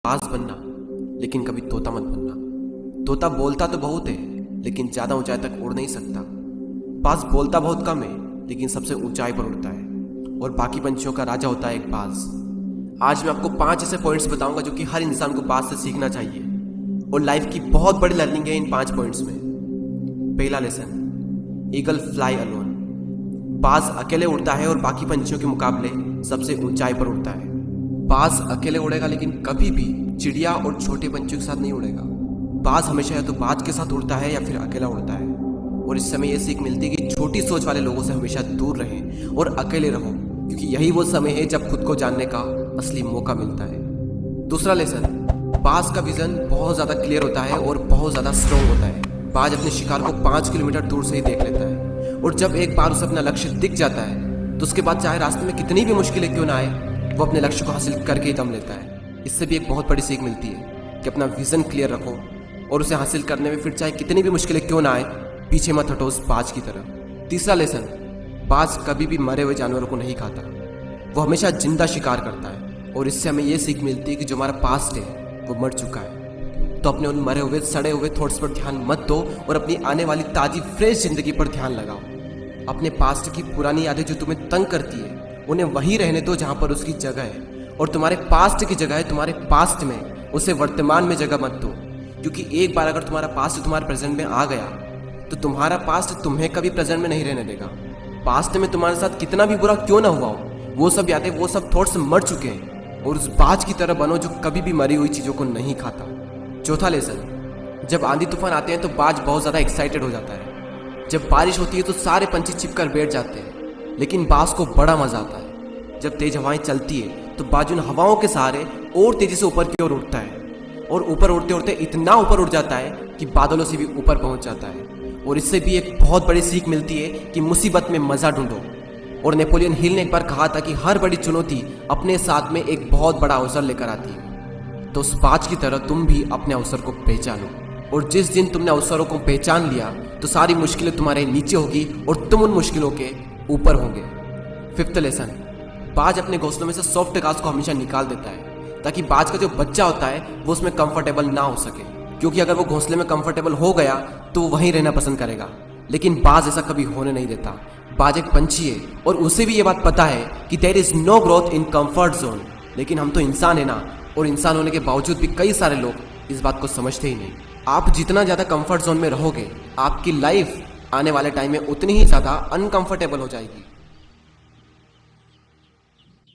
बाज बनना, लेकिन कभी तोता मत बनना। तोता बोलता तो बहुत है, लेकिन ज्यादा ऊंचाई तक उड़ नहीं सकता। बाज बोलता बहुत कम है, लेकिन सबसे ऊंचाई पर उड़ता है, और बाकी पंछियों का राजा होता है एक बाज। आज मैं आपको 5 ऐसे पॉइंट्स बताऊंगा जो कि हर इंसान को बाज से सीखना चाहिए, और लाइफ की बहुत बड़ी लर्निंग है इन 5 पॉइंट्स में। पहला लेसन, ईगल फ्लाई अलोन। बाज अकेले उड़ता है और बाकी पंछियों के मुकाबले सबसे ऊंचाई पर उड़ता है। बाज अकेले उड़ेगा, लेकिन कभी भी चिड़िया और छोटे पंछियों के साथ नहीं उड़ेगा। बाज हमेशा या तो बाज के साथ उड़ता है या फिर अकेला उड़ता है। और इस समय यह सीख मिलती है कि छोटी सोच वाले लोगों से हमेशा दूर रहें और अकेले रहो, क्योंकि यही वो समय है जब खुद को जानने का असली मौका मिलता है। दूसरा लेसन, बाज का विजन बहुत ज्यादा क्लियर होता है और बहुत ज्यादा स्ट्रॉन्ग होता है। बाज अपने शिकार को 5 किलोमीटर दूर से ही देख लेता है, और जब एक बार उसे अपना लक्ष्य दिख जाता है तो उसके बाद चाहे रास्ते में कितनी भी मुश्किलें क्यों ना आए, वो अपने लक्ष्य को हासिल करके ही दम लेता है। इससे भी एक बहुत बड़ी सीख मिलती है कि अपना विजन क्लियर रखो और उसे हासिल करने में फिर चाहे कितनी भी मुश्किलें क्यों ना आए, पीछे मत हटो उस बाज की तरह। तीसरा लेसन, बाज कभी भी मरे हुए जानवरों को नहीं खाता, वो हमेशा जिंदा शिकार करता है। और इससे हमें यह सीख मिलती है कि जो हमारा पास्ट है वो मर चुका है, तो अपने उन मरे हुए सड़े हुए थॉट्स पर ध्यान मत दो और अपनी आने वाली ताजी फ्रेश जिंदगी पर ध्यान लगाओ। अपने पास्ट की पुरानी यादें जो तुम्हें तंग करती है उन्हें वहीं रहने दो जहां पर उसकी जगह है, और तुम्हारे पास्ट की जगह है तुम्हारे पास्ट में, उसे वर्तमान में जगह मत दो। क्योंकि एक बार अगर तुम्हारा पास्ट तुम्हारे प्रेजेंट में आ गया तो तुम्हारा पास्ट तुम्हें कभी प्रेजेंट में नहीं रहने देगा। पास्ट में तुम्हारे साथ कितना भी बुरा क्यों ना हुआ हो, वो सब यादें, वो सब थॉट्स मर चुके हैं, और उस बाज की तरह बनो जो कभी भी मरी हुई चीजों को नहीं खाता। चौथा लेसन, जब आंधी तूफान आते हैं तो बाज बहुत ज्यादा एक्साइटेड हो जाता है। जब बारिश होती है तो सारे पंछी छिपकर बैठ जाते हैं, लेकिन बाज को बड़ा मजा आता है। जब तेज हवाएं चलती है तो बाज उन हवाओं के सहारे और तेजी से ऊपर की ओर उड़ता है, और ऊपर उड़ते उड़ते इतना ऊपर उड़ जाता है कि बादलों से भी ऊपर पहुंच जाता है। और इससे भी एक बहुत बड़ी सीख मिलती है कि मुसीबत में मजा ढूंढो। और नेपोलियन हिल ने एक बार कहा था कि हर बड़ी चुनौती अपने साथ में एक बहुत बड़ा अवसर लेकर आती है। तो उस बाज की तरह तुम भी अपने अवसर को पहचानो, और जिस दिन तुमने अवसरों को पहचान लिया तो सारी मुश्किलें तुम्हारे नीचे होगी और तुम उन मुश्किलों के ऊपर होंगे। फिफ्थ लेसन, बाज अपने घोंसलों में से सॉफ्ट घास को हमेशा निकाल देता है, ताकि बाज का जो बच्चा होता है वो उसमें कंफर्टेबल ना हो सके। क्योंकि अगर वो घोंसले में कंफर्टेबल हो गया तो वो वहीं रहना पसंद करेगा, लेकिन बाज ऐसा कभी होने नहीं देता। बाज एक पंछी है और उसे भी ये बात पता है कि there is no growth in comfort zone. लेकिन हम तो इंसान है ना, और इंसान होने के बावजूद भी कई सारे लोग इस बात को समझते ही नहीं। आप जितना ज्यादा कंफर्ट जोन में रहोगे, आपकी लाइफ आने वाले टाइम में उतनी ही ज्यादा अनकंफर्टेबल हो जाएगी।